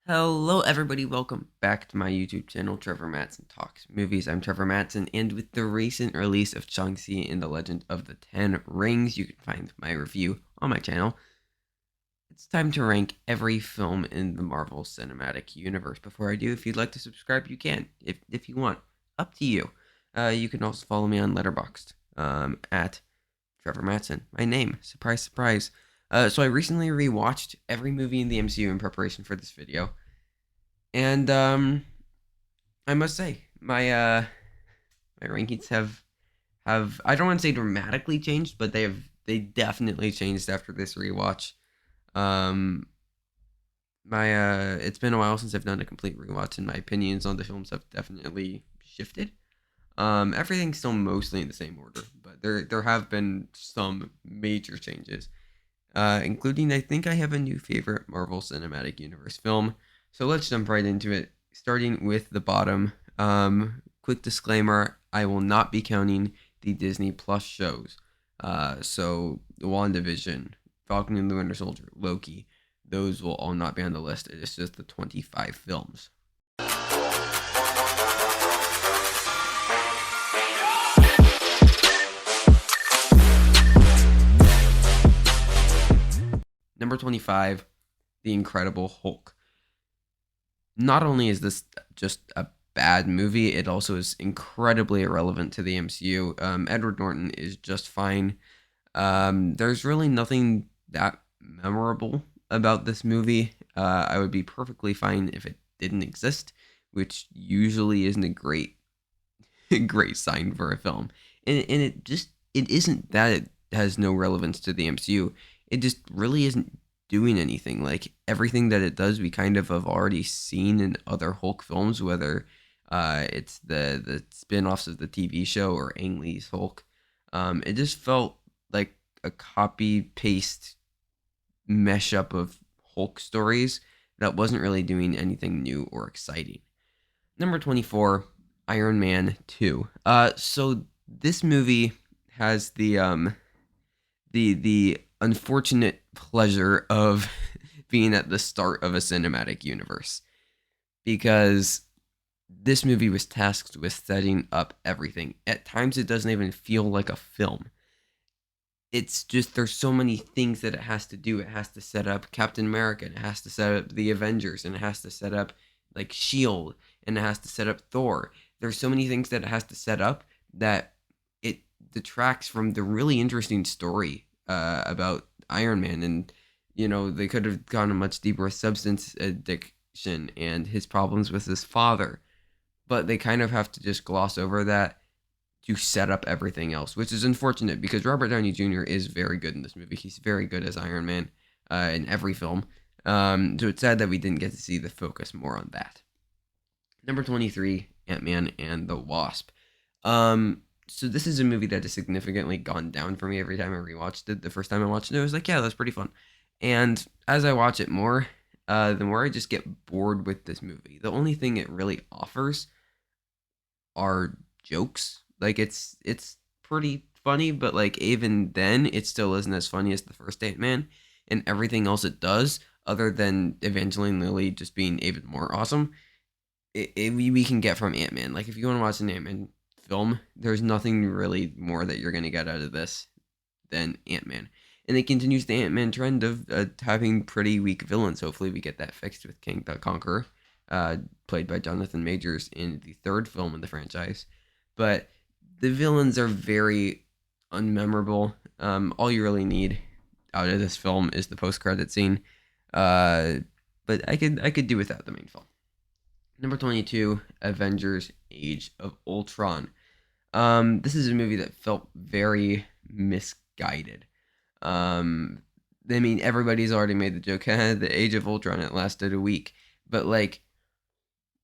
Hello, everybody. Welcome back to my YouTube channel, Trevor Matson Talks Movies. I'm Trevor Matson, and with the recent release of Shang-Chi and the Legend of the Ten Rings, you can find my review on my channel. It's time to rank every film in the Marvel Cinematic Universe. Before I do, if you'd like to subscribe, you can. If you want, up to you. You can also follow me on Letterboxd at Trevor Matson. My name, surprise, surprise. So I recently rewatched every movie in the MCU in preparation for this video, and I must say my rankings have I don't want to say dramatically changed, but they definitely changed after this rewatch. Um, my It's been a while since I've done a complete rewatch, and my opinions on the films have definitely shifted. Everything's still mostly in the same order, but there have been some major changes, including I think I have a new favorite Marvel Cinematic Universe film. So let's jump right into it, starting with the bottom. Quick disclaimer: I will not be counting the Disney Plus shows. So WandaVision, Falcon and the Winter Soldier, Loki, those will all not be on the list. It is just the 25 films. Number 25, The Incredible Hulk. Not only is this just a bad movie, it also is incredibly irrelevant to the MCU. Edward Norton is just fine. There's really nothing that memorable about this movie. I would be perfectly fine if it didn't exist, which usually isn't a great great sign for a film. And it isn't that it has no relevance to the MCU. It just really isn't doing anything. Like everything that it does, we kind of have already seen in other Hulk films, whether it's the spin-offs of the TV show or Ang Lee's Hulk. It just felt like a copy paste mesh up of Hulk stories that wasn't really doing anything new or exciting. Number 24, Iron Man 2. So this movie has the unfortunate pleasure of being at the start of a cinematic universe, because this movie was tasked with setting up everything. At times it doesn't even feel like a film. It's just there's so many things that it has to do. It has to set up Captain America, and it has to set up the Avengers, and it has to set up like Shield, and it has to set up Thor. There's so many things that it has to set up that it detracts from the really interesting story about Iron Man. And they could have gone a much deeper with substance addiction and his problems with his father, but they kind of have to just gloss over that to set up everything else, which is unfortunate because Robert Downey Jr. is very good in this movie. He's very good as Iron Man in every film. So it's sad that we didn't get to see the focus more on that. Number 23, Ant-Man and the Wasp. So this is a movie that has significantly gone down for me every time I rewatched it. The first time I watched it, I was like, yeah, that's pretty fun. And as I watch it more, the more I just get bored with this movie. The only thing it really offers are jokes. Like it's pretty funny, but like even then, it still isn't as funny as the first Ant-Man. And everything else it does, other than Evangeline Lilly just being even more awesome, we can get from Ant-Man. Like if you want to watch an Ant-Man film, there's nothing really more that you're gonna get out of this than Ant-Man. And it continues the Ant-Man trend of having pretty weak villains. Hopefully, we get that fixed with King the Conqueror, played by Jonathan Majors in the third film in the franchise. But the villains are very unmemorable. All you really need out of this film is the post-credit scene. But I could do without the main film. Number 22, Avengers: Age of Ultron. This is a movie that felt very misguided. I mean, everybody's already made the joke, the Age of Ultron, it lasted a week. But, like,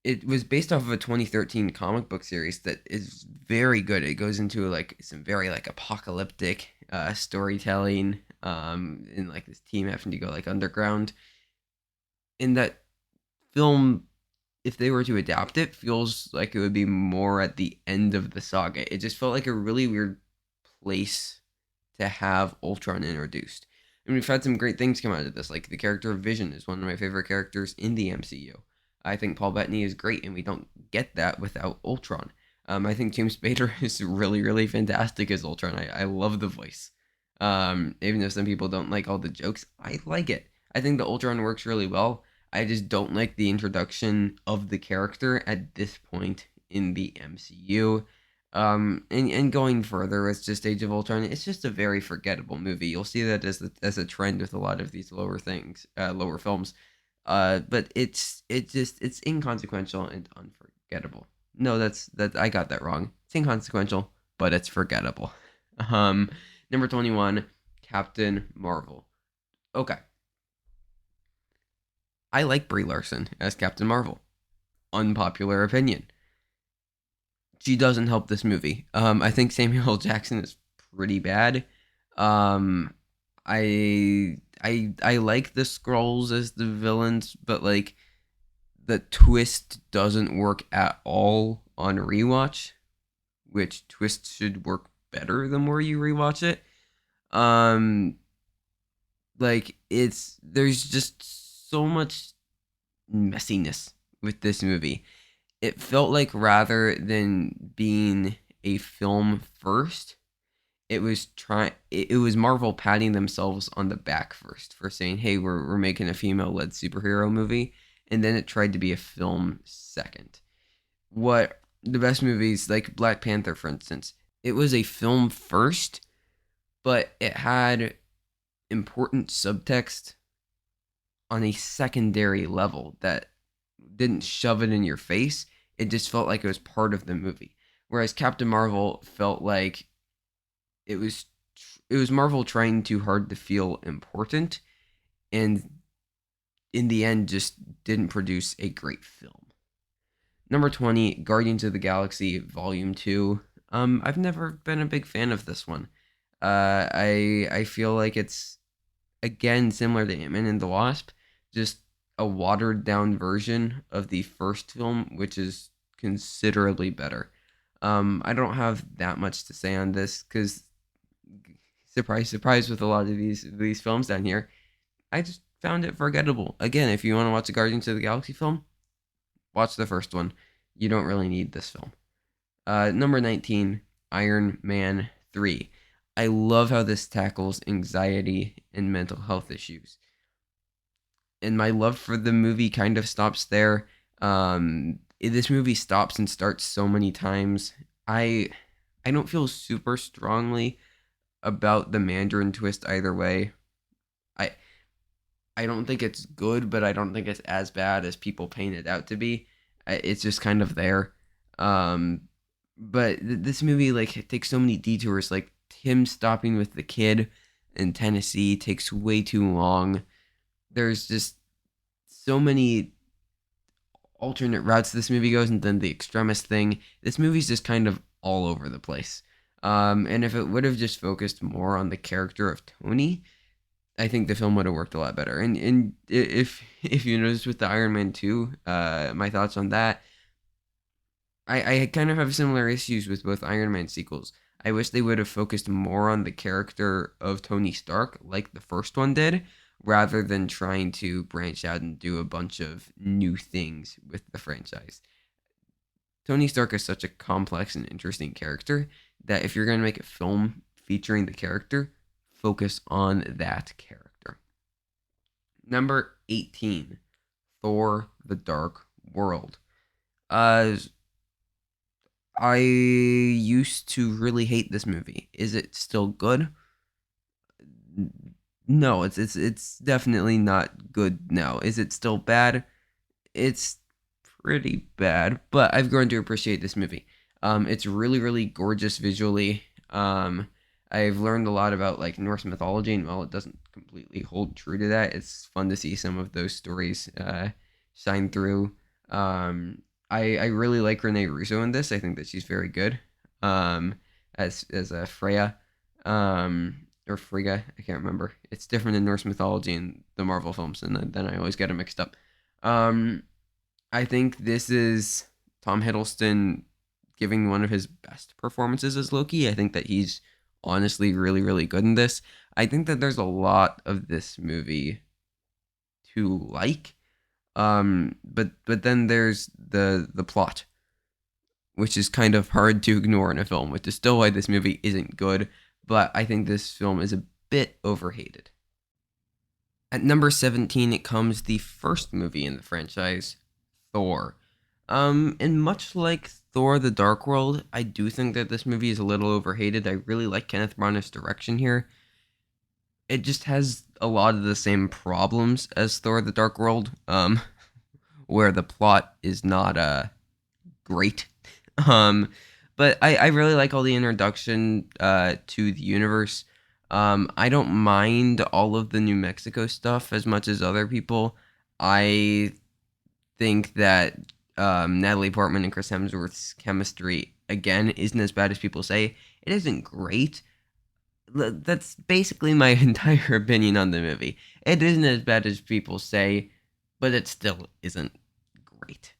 it was based off of a 2013 comic book series that is very good. It goes into, like, some very, like, apocalyptic storytelling, and, like, this team having to go, like, underground. In that film, if they were to adapt it, feels like it would be more at the end of the saga. It just felt like a really weird place to have Ultron introduced. And we've had some great things come out of this. Like the character of Vision is one of my favorite characters in the MCU. I think Paul Bettany is great, and we don't get that without Ultron. I think James Spader is really, really fantastic as Ultron. I love the voice. Even though some people don't like all the jokes, I like it. I think the Ultron works really well. I just don't like the introduction of the character at this point in the MCU. And going further with just Age of Ultron, it's just a very forgettable movie. You'll see that as a trend with a lot of these lower films. But it's inconsequential and unforgettable. No, that I got that wrong. It's inconsequential, but it's forgettable. Um, Number 21, Captain Marvel. Okay, I like Brie Larson as Captain Marvel. Unpopular opinion. She doesn't help this movie. I think Samuel L. Jackson is pretty bad. Um, I like the Skrulls as the villains, but like the twist doesn't work at all on rewatch, which twist should work better the more you rewatch it. Um, like there's just so much messiness with this movie. It felt like rather than being a film first, it was Marvel patting themselves on the back first for saying, "Hey, we're making a female-led superhero movie," and then it tried to be a film second. What the best movies like Black Panther, for instance, it was a film first, but it had important subtext on a secondary level that didn't shove it in your face. It just felt like it was part of the movie. Whereas Captain Marvel felt like it was it was Marvel trying too hard to feel important, and in the end just didn't produce a great film. Number 20, Guardians of the Galaxy Volume 2. I've never been a big fan of this one. I feel like it's again similar to Ant-Man and the Wasp, just a watered down version of the first film, which is considerably better. I don't have that much to say on this because, surprise, surprise, with a lot of these films down here, I just found it forgettable. Again, if you want to watch a Guardians of the Galaxy film, watch the first one. You don't really need this film. Number 19, Iron Man 3. I love how this tackles anxiety and mental health issues. And my love for the movie kind of stops there. This movie stops and starts so many times. I don't feel super strongly about the Mandarin twist either way. I I don't think it's good, but I don't think it's as bad as people paint it out to be. It's just kind of there. Um, but this movie like it takes so many detours. Like him stopping with the kid in Tennessee takes way too long. There's just so many alternate routes this movie goes, and then the extremist thing. This movie's just kind of all over the place. And if it would have just focused more on the character of Tony, I think the film would have worked a lot better. And if you notice with the Iron Man 2, my thoughts on that, I kind of have similar issues with both Iron Man sequels. I wish they would have focused more on the character of Tony Stark, like the first one did, rather than trying to branch out and do a bunch of new things with the franchise. Tony Stark is such a complex and interesting character that if you're going to make a film featuring the character, focus on that character. Number 18, Thor: The Dark World. Uh, I used to really hate this movie. Is it still good? No, it's definitely not good now. Is it still bad? It's pretty bad, but I've grown to appreciate this movie. It's really, really gorgeous visually. I've learned a lot about like Norse mythology, and while it doesn't completely hold true to that, it's fun to see some of those stories shine through. I really like Renee Russo in this. I think that she's very good as a Freya or Frigga. I can't remember. It's different in Norse mythology and the Marvel films, and then I always get them mixed up. Um, I think this is Tom Hiddleston giving one of his best performances as Loki. I think that he's honestly really, really good in this. I think that there's a lot of this movie to like. But then there's the plot, which is kind of hard to ignore in a film, which is still why this movie isn't good. But I think this film is a bit overhated. At number 17, it comes the first movie in the franchise, Thor. And much like Thor: The Dark World, I do think that this movie is a little overhated. I really like Kenneth Branagh's direction here. It just has a lot of the same problems as Thor: The Dark World, where the plot is not great. Um, but I really like all the introduction to the universe. I don't mind all of the New Mexico stuff as much as other people. I think that Natalie Portman and Chris Hemsworth's chemistry, again, isn't as bad as people say. It isn't great. That's basically my entire opinion on the movie. It isn't as bad as people say, but it still isn't great.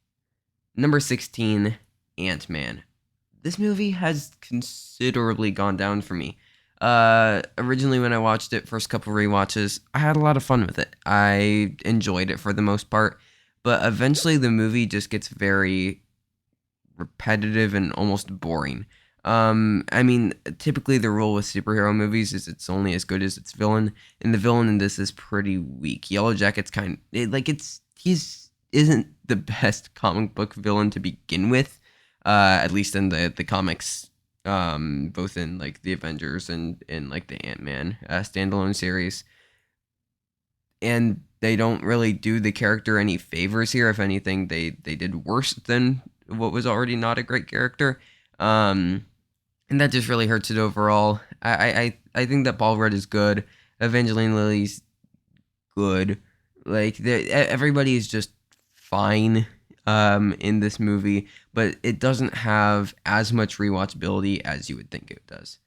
Number 16, Ant-Man. This movie has considerably gone down for me. Originally when I watched it, first couple rewatches, I had a lot of fun with it. I enjoyed it for the most part, but eventually the movie just gets very repetitive and almost boring. I mean, typically the rule with superhero movies is it's only as good as its villain, and the villain in this is pretty weak. Yellow Jacket's he's isn't the best comic book villain to begin with, at least in the comics, both in like the Avengers and in like the Ant-Man standalone series, and they don't really do the character any favors here. If anything, they did worse than what was already not a great character. And that just really hurts it overall. I think that Paul Rudd is good. Evangeline Lilly's good. Like everybody is just fine in this movie, but it doesn't have as much rewatchability as you would think it does.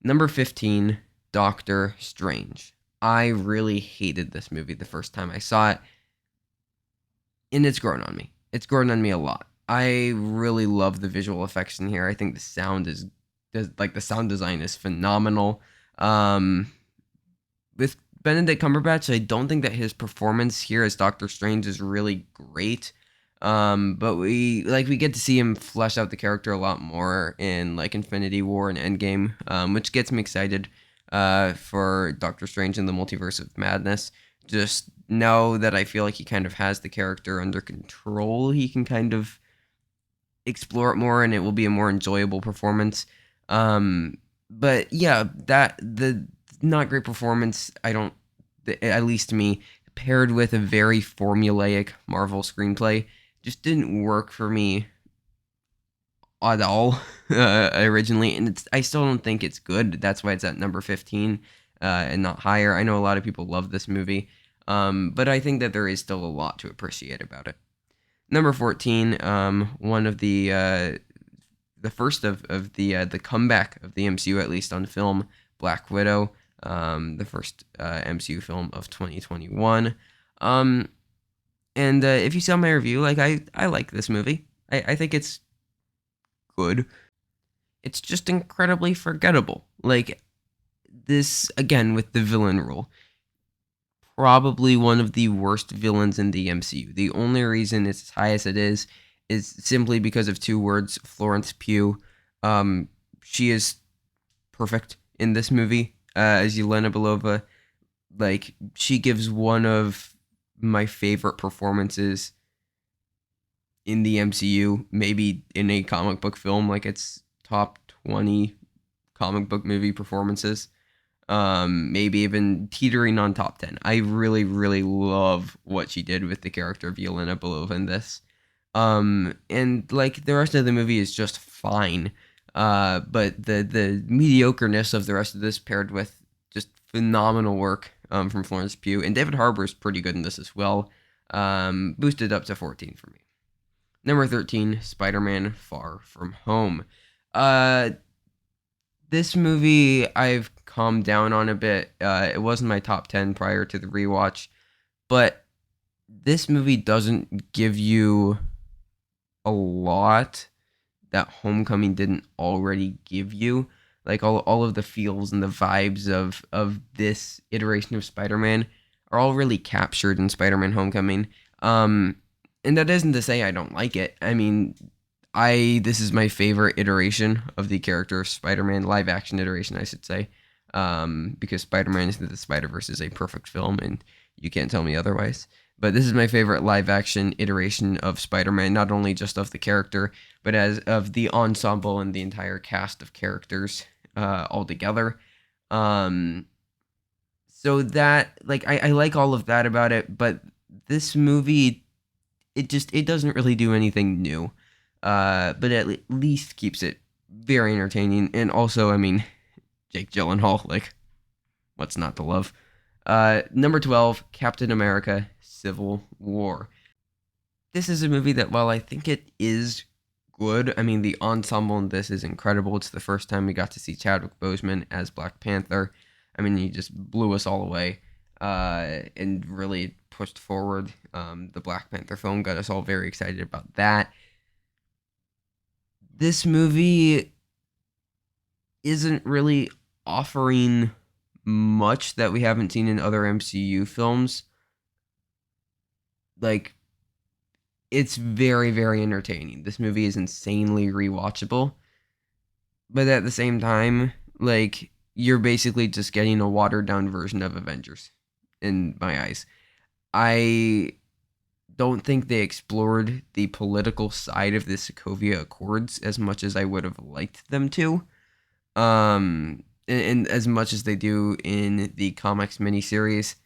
Number 15, Doctor Strange. I really hated this movie the first time I saw it, and it's grown on me. It's grown on me a lot. I really love the visual effects in here. I think the sound design is phenomenal. With Benedict Cumberbatch, I don't think that his performance here as Doctor Strange is really great. But we get to see him flesh out the character a lot more in like Infinity War and Endgame, which gets me excited for Doctor Strange in the Multiverse of Madness. Just know that I feel like he kind of has the character under control. He can kind of explore it more, and it will be a more enjoyable performance. But yeah, that the not great performance. At least to me, paired with a very formulaic Marvel screenplay, just didn't work for me at all originally, and I still don't think it's good. That's why it's at number 15 and not higher. I know a lot of people love this movie, but I think that there is still a lot to appreciate about it. Number 14, one of the first of the comeback of the MCU, at least on film, Black Widow, the first MCU film of 2021. And if you saw my review, like I like this movie. I think it's good. It's just incredibly forgettable. Like this again with the villain rule. Probably one of the worst villains in the MCU. The only reason it's as high as it is simply because of two words, Florence Pugh. She is perfect in this movie as Yelena Belova. Like, she gives one of my favorite performances in the MCU, maybe in a comic book film. Like, it's top 20 comic book movie performances. Maybe even teetering on top 10. I really, really love what she did with the character of Yelena Belova in this. And like the rest of the movie is just fine. But the mediocreness of the rest of this paired with just phenomenal work from Florence Pugh, and David Harbour is pretty good in this as well. Boosted up to 14 for me. Number 13, Spider-Man: Far From Home. This movie I've calmed down on a bit. It wasn't my top 10 prior to the rewatch, but this movie doesn't give you a lot that Homecoming didn't already give you. Like all of the feels and the vibes of this iteration of Spider-Man are all really captured in Spider-Man Homecoming. Um, and that isn't to say I don't like it. I mean, I this is my favorite iteration of the character Spider-Man, live action iteration, I should say. Because Spider-Man Into the Spider-Verse is a perfect film, and you can't tell me otherwise. But this is my favorite live action iteration of Spider-Man, not only just of the character, but as of the ensemble and the entire cast of characters all together. Um, so that like I like all of that about it, but this movie it doesn't really do anything new. But at least keeps it very entertaining. And also, I mean, Jake Gyllenhaal, like, what's not to love? Number 12, Captain America Civil War. This is a movie that, while I think it is good, I mean, the ensemble in this is incredible. It's the first time we got to see Chadwick Boseman as Black Panther. I mean, he just blew us all away and really pushed forward the Black Panther film, got us all very excited about that. This movie isn't really offering much that we haven't seen in other MCU films. Like, it's very, very entertaining. This movie is insanely rewatchable. But at the same time, like, you're basically just getting a watered down version of Avengers in my eyes. I don't think they explored the political side of the Sokovia Accords as much as I would have liked them to. And as much as they do in the comics miniseries.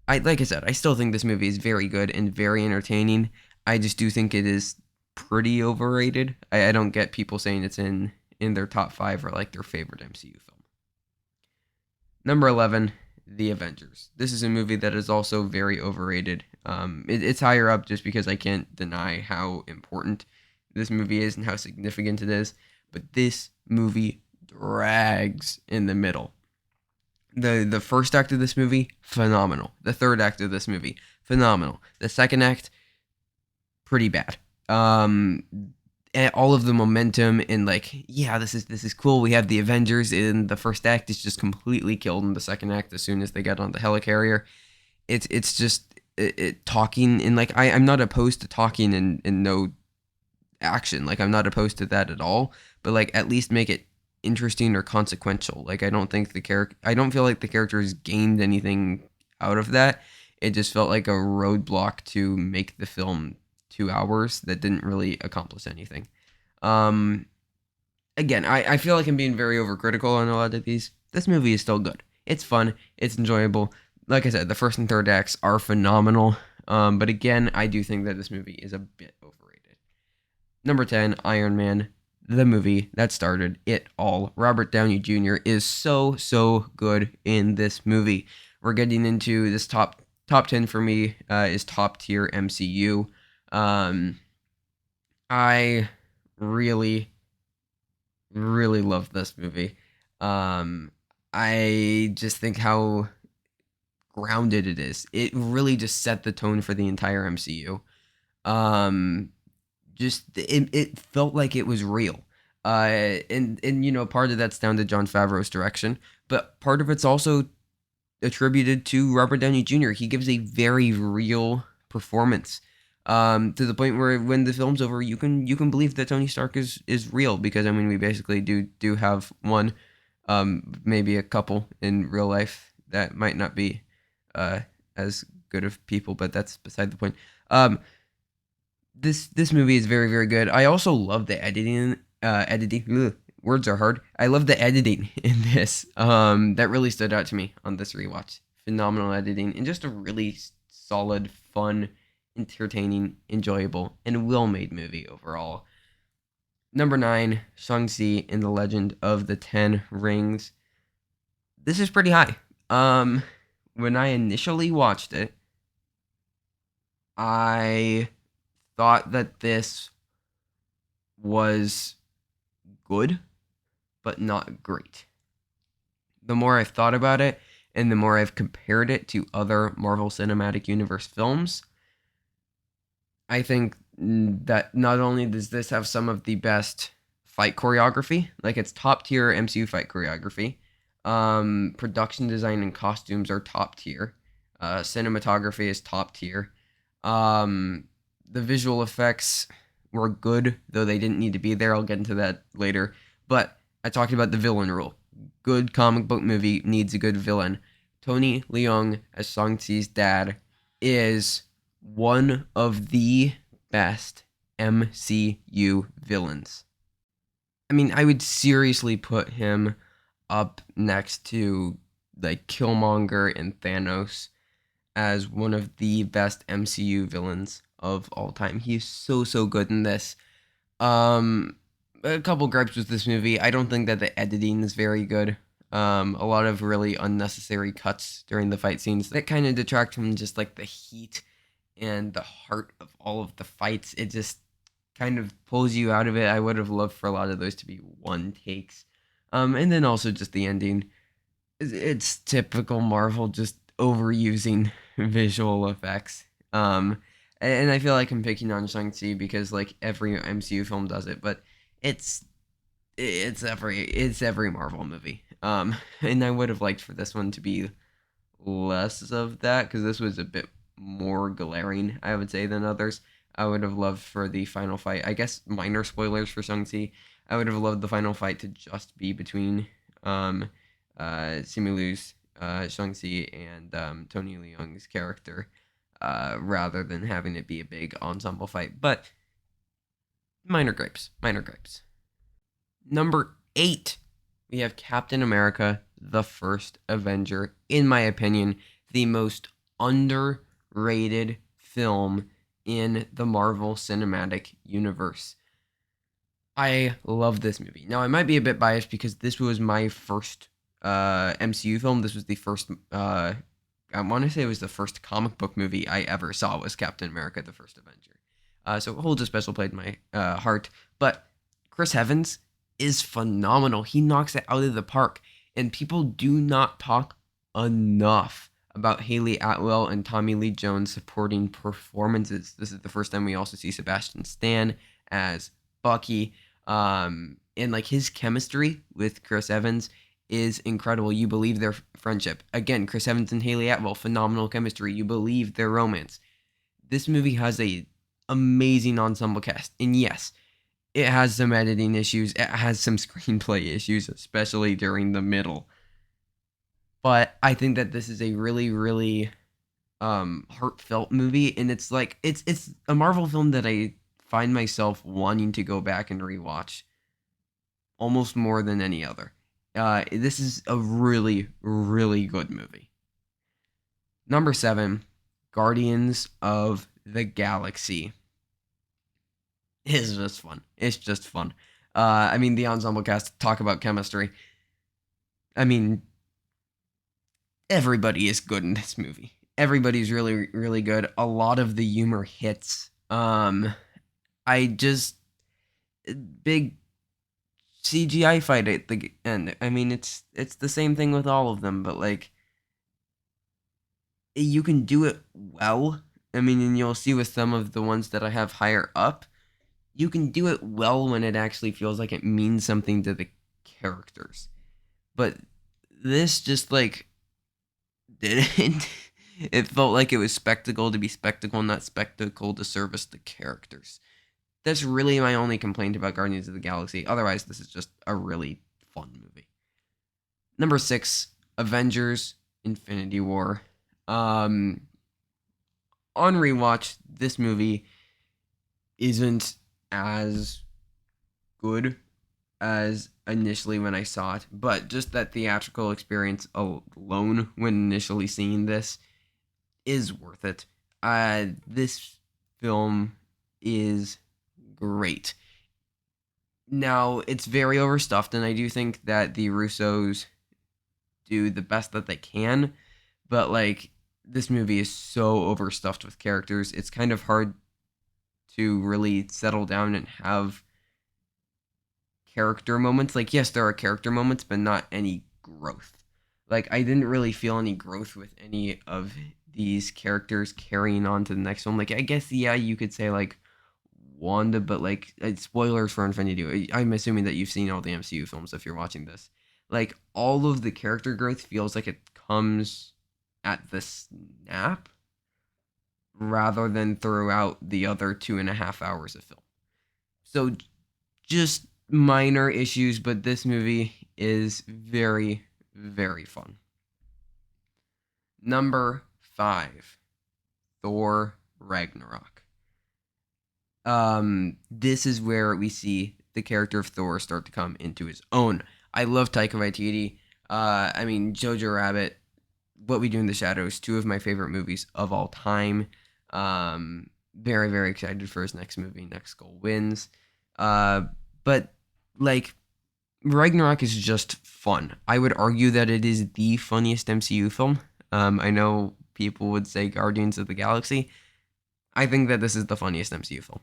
Like I said, I still think this movie is very good and very entertaining. I just do think it is pretty overrated. I don't get people saying it's in their top 5 or like their favorite MCU film. Number 11, The Avengers. This is a movie that is also very overrated. It's higher up just because I can't deny how important this movie is and how significant it is. But this movie drags in the middle. The first act of this movie, phenomenal. The third act of this movie, phenomenal. The second act, pretty bad. And all of the momentum and like, yeah, this is cool. We have the Avengers in the first act. It's just completely killed in the second act as soon as they get on the helicarrier. It's just talking and like I'm not opposed to talking and no action. Like I'm not opposed to that at all. But like at least make it interesting or consequential. Like I don't feel like the characters gained anything out of that. It just felt like a roadblock to make the film 2 hours that didn't really accomplish anything. Again, I feel like I'm being very overcritical on a lot of these. This movie is still good. It's fun. It's enjoyable. Like I said, the first and third acts are phenomenal. But again, I do think that this movie is a bit overrated. Number 10, Iron Man, the movie that started it all. Robert Downey Jr. is so good in this movie. We're getting into this top 10 for me is top tier MCU. I really love this movie. I just think how grounded it is. It really just set the tone for the entire MCU. Just it felt like it was real. And you know, part of that's down to Jon Favreau's direction, but part of it's also attributed to Robert Downey Jr. He gives a very real performance. To the point where when the film's over, you can believe that Tony Stark is real, because I mean we basically do have one, maybe a couple in real life that might not be as good of people, but that's beside the point. This movie is very good. I also love the editing. Words are hard. I love the editing in this. That really stood out to me on this rewatch. Phenomenal editing and just a really solid, fun, entertaining, enjoyable, and well-made movie overall. Number 9, Shang-Chi and the Legend of the Ten Rings. This is pretty high. When I initially watched it, I thought that this was good, but not great. The more I've thought about it, and the more I've compared it to other Marvel Cinematic Universe films, I think that not only does this have some of the best fight choreography. Like, it's top tier MCU fight choreography. Production design and costumes are top tier. Cinematography is top tier. The visual effects were good, though they didn't need to be there. I'll get into that later. But I talked about the villain rule. Good comic book movie needs a good villain. Tony Leung as Shang-Chi's dad is one of the best MCU villains. I mean, I would seriously put him up next to like Killmonger and Thanos as one of the best MCU villains of all time. He is so good in this. A couple gripes with this movie. I don't think that the editing is very good. A lot of really unnecessary cuts during the fight scenes that kind of detract from just like the heat and the heart of all of the fights. It just kind of pulls you out of it. I would have loved for a lot of those to be one takes. And then also just the ending. It's typical Marvel just overusing visual effects. And I feel like I'm picking on Shang-Chi because like every MCU film does it, but it's every Marvel movie. And I would have liked for this one to be less of that because this was a bit more glaring, I would say, than others. I would have loved for the final fight. I guess minor spoilers for Shang-Chi. I would have loved the final fight to just be between Simu Liu's Shang-Chi and Tony Leung's character, rather than having it be a big ensemble fight. But minor gripes. Number 8, we have Captain America, the First Avenger. In my opinion, the most underrated film in the Marvel Cinematic Universe. I love this movie. Now, I might be a bit biased because this was my first MCU film. This was the first, I want to say it was the first comic book movie I ever saw was Captain America, the First Avenger. So it holds a special place in my heart. But Chris Evans is phenomenal. He knocks it out of the park. And people do not talk enough about Haley Atwell and Tommy Lee Jones supporting performances. This is the first time we also see Sebastian Stan as Bucky. And like his chemistry with Chris Evans is incredible. You believe their friendship. Again, Chris Evans and Haley Atwell, phenomenal chemistry. You believe their romance. This movie has a amazing ensemble cast. And yes, it has some editing issues. It has some screenplay issues, especially during the middle. But I think that this is a really heartfelt movie, and it's like it's a Marvel film that I find myself wanting to go back and rewatch almost more than any other. This is a really good movie. Number 7, Guardians of the Galaxy. It's just fun. It's just fun. I mean, the ensemble cast, talk about chemistry. I mean, everybody is good in this movie. Everybody's really good. A lot of the humor hits. Big CGI fight at the end. I mean, it's the same thing with all of them, but like you can do it well. I mean, and you'll see with some of the ones that I have higher up, you can do it well when it actually feels like it means something to the characters. But this just like didn't. It felt like it was spectacle to be spectacle, not spectacle to service the characters. That's really my only complaint about Guardians of the Galaxy. Otherwise, this is just a really fun movie. Number 6, Avengers Infinity War. On rewatch, this movie isn't as good as initially when I saw it, but just that theatrical experience alone when initially seeing this is worth it. This film is great. Now, it's very overstuffed, and I do think that the Russos do the best that they can, but like this movie is so overstuffed with characters, it's kind of hard to really settle down and have character moments. Like, yes, there are character moments, but not any growth. Like, I didn't really feel any growth with any of these characters carrying on to the next one. Like, I guess, yeah, you could say, like, Wanda, but like spoilers for Infinity War. I'm assuming that you've seen all the MCU films if you're watching this. Like all of the character growth feels like it comes at the snap rather than throughout the other 2.5 hours of film. So just minor issues, but this movie is very, very fun. Number 5, Thor Ragnarok. This is where we see the character of Thor start to come into his own. I love Taika Waititi. I mean, Jojo Rabbit, What We Do in the Shadows, 2 of my favorite movies of all time. Very, very excited for his next movie, Next Goal Wins. But like Ragnarok is just fun. I would argue that it is the funniest MCU film. I know people would say Guardians of the Galaxy. I think that this is the funniest MCU film.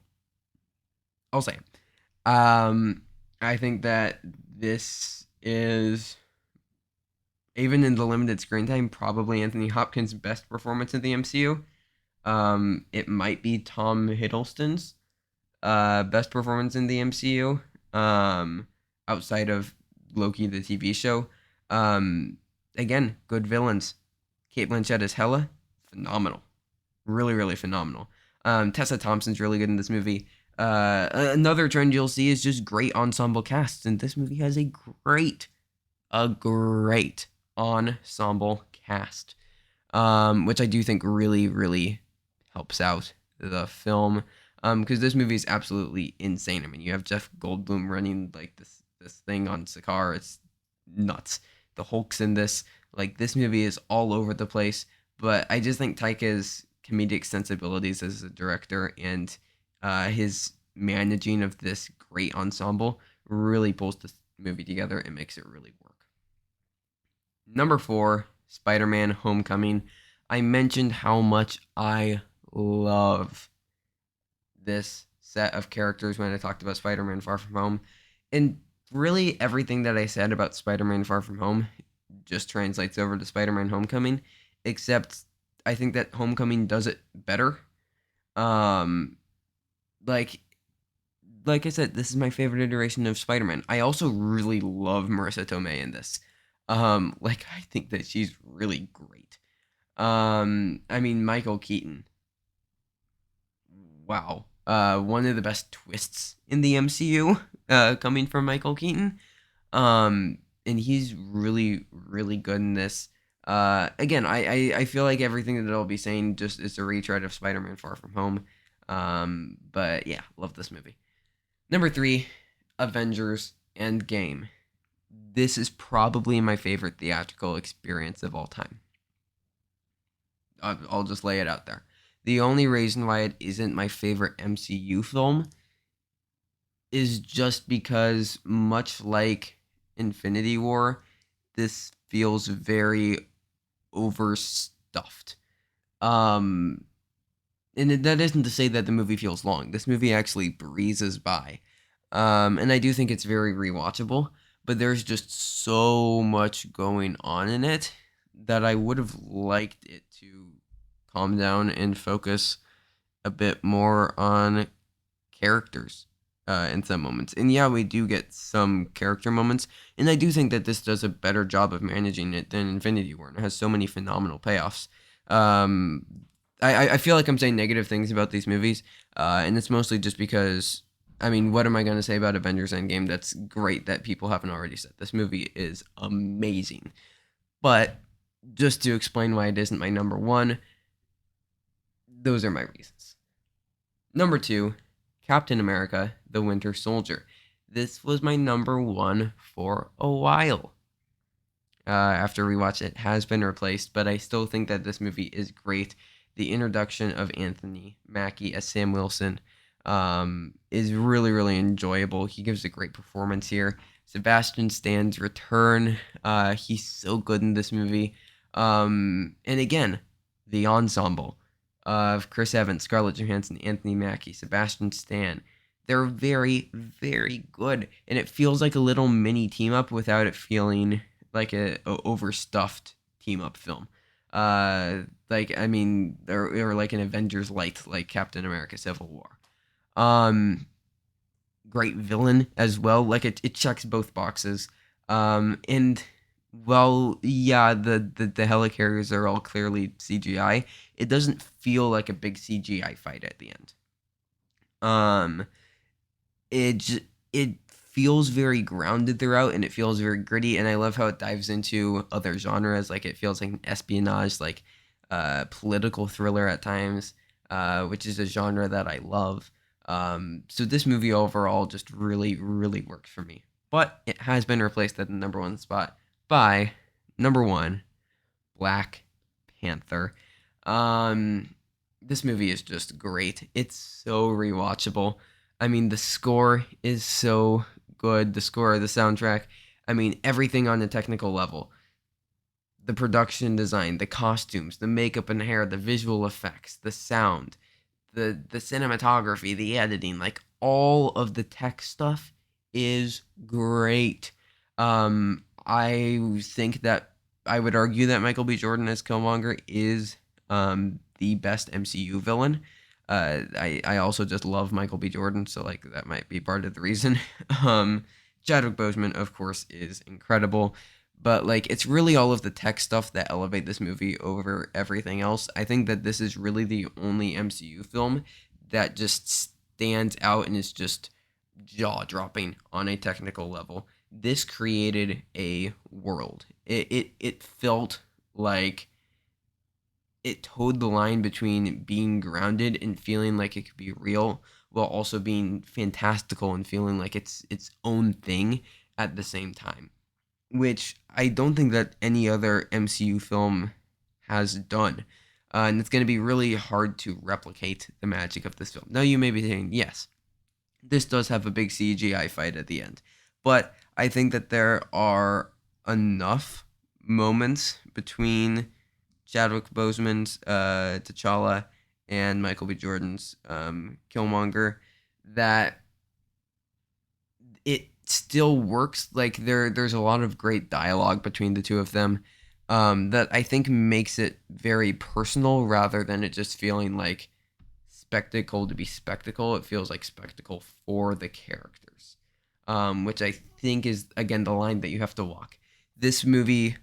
I'll say it. I think that this is, even in the limited screen time, probably Anthony Hopkins' best performance in the MCU. It might be Tom Hiddleston's best performance in the MCU. Outside of Loki, the TV show. Again, good villains. Kate Blanchett as Hela, phenomenal. Really, really phenomenal. Tessa Thompson's really good in this movie. Another trend you'll see is just great ensemble casts, and this movie has a great ensemble cast, which I do think really, really helps out the film. Because this movie is absolutely insane. I mean, you have Jeff Goldblum running like this thing on Sakaar. It's nuts. The Hulk's in this. Like, this movie is all over the place. But I just think Taika's comedic sensibilities as a director and his managing of this great ensemble really pulls this movie together and makes it really work. Number 4, Spider-Man Homecoming. I mentioned how much I love this set of characters when I talked about Spider-Man Far From Home. And really everything that I said about Spider-Man Far From Home just translates over to Spider-Man Homecoming, except I think that Homecoming does it better. Like I said, this is my favorite iteration of Spider-Man. I also really love Marissa Tomei in this. I think that she's really great. I mean, Michael Keaton. Wow. One of the best twists in the MCU, coming from Michael Keaton. And he's really, really good in this. Again, I feel like everything that I'll be saying just is a retread of Spider-Man Far From Home. But yeah, love this movie. Number 3, Avengers Endgame. This is probably my favorite theatrical experience of all time. I'll just lay it out there. The only reason why it isn't my favorite MCU film is just because, much like Infinity War, this feels very overstuffed. And that isn't to say that the movie feels long. This movie actually breezes by. And I do think it's very rewatchable, but there's just so much going on in it that I would have liked it to calm down and focus a bit more on characters in some moments. And yeah, we do get some character moments, and I do think that this does a better job of managing it than Infinity War, and it has so many phenomenal payoffs. I feel like I'm saying negative things about these movies, and it's mostly just because, I mean, what am I going to say about Avengers Endgame that's great that people haven't already said? This movie is amazing. But just to explain why it isn't my number 1, those are my reasons. Number 2, Captain America, The Winter Soldier. This was my number 1 for a while. After rewatch, it has been replaced, but I still think that this movie is great. The introduction of Anthony Mackie as Sam Wilson is really, really enjoyable. He gives a great performance here. Sebastian Stan's return, he's so good in this movie. And again, the ensemble of Chris Evans, Scarlett Johansson, Anthony Mackie, Sebastian Stan. They're very, very good. And it feels like a little mini team-up without it feeling like a overstuffed team-up film. Or like an Avengers light, like Captain America Civil War. Um, Great villain as well. Like it checks both boxes. And well, yeah, the helicarriers are all clearly CGI. It doesn't feel like a big CGI fight at the end. Um, it feels very grounded throughout, and it feels very gritty. And I love how it dives into other genres. Like it feels like an espionage, like political thriller at times, which is a genre that I love. So this movie overall just really, really works for me. But it has been replaced at the number one spot by number one, Black Panther. Um, this movie is just great. It's so rewatchable. I mean, the score is so good. The score, the soundtrack. I mean, everything on the technical level. The production design, the costumes, the makeup and hair, the visual effects, the sound, the cinematography, the editing, like all of the tech stuff is great. I think that I would argue that Michael B. Jordan as Killmonger is the best MCU villain. I also just love Michael B. Jordan, so like that might be part of the reason. um, Chadwick Boseman, of course, is incredible, but like it's really all of the tech stuff that elevate this movie over everything else. I think that this is really the only MCU film that just stands out and is just jaw dropping on a technical level. This created a world. It felt like it towed the line between being grounded and feeling like it could be real while also being fantastical and feeling like it's its own thing at the same time, which I don't think that any other MCU film has done. And it's going to be really hard to replicate the magic of this film. Now, you may be saying, yes, this does have a big CGI fight at the end, but I think that there are enough moments between Chadwick Boseman's T'Challa and Michael B. Jordan's Killmonger that it still works. Like there's a lot of great dialogue between the two of them that I think makes it very personal rather than it just feeling like spectacle to be spectacle. It feels like spectacle for the characters, which I think is again the line that you have to walk. This movie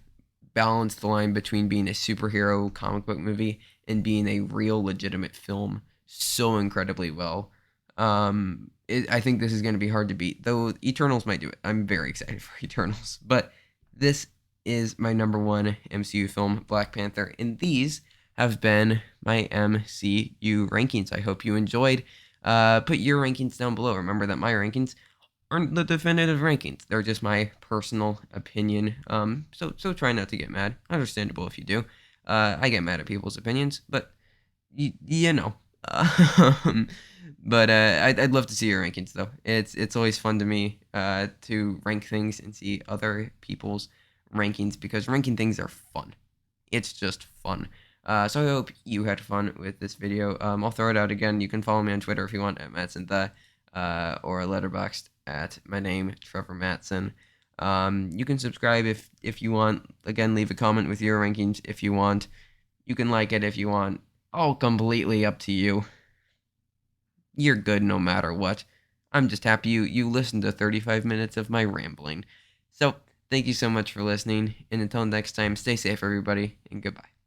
balanced the line between being a superhero comic book movie and being a real legitimate film so incredibly well. I think this is going to be hard to beat, though Eternals might do it. I'm very excited for Eternals. But this is my number one MCU film, Black Panther, and these have been my MCU rankings. I hope you enjoyed. Put your rankings down below. Remember that my rankings aren't the definitive rankings. They're just my personal opinion. So try not to get mad. Understandable if you do. I get mad at people's opinions, but you know. Um, but I'd love to see your rankings though. It's always fun to me to rank things and see other people's rankings because ranking things are fun. It's just fun. So I hope you had fun with this video. I'll throw it out again. You can follow me on Twitter if you want at Matson or Letterboxd at my name Trevor Matson. You can subscribe if you want. Again, leave a comment with your rankings if you want. You can like it if you want. All completely up to you. You're good no matter what. I'm just happy you listened to 35 minutes of my rambling. So, thank you so much for listening, and until next time, stay safe, everybody, and goodbye.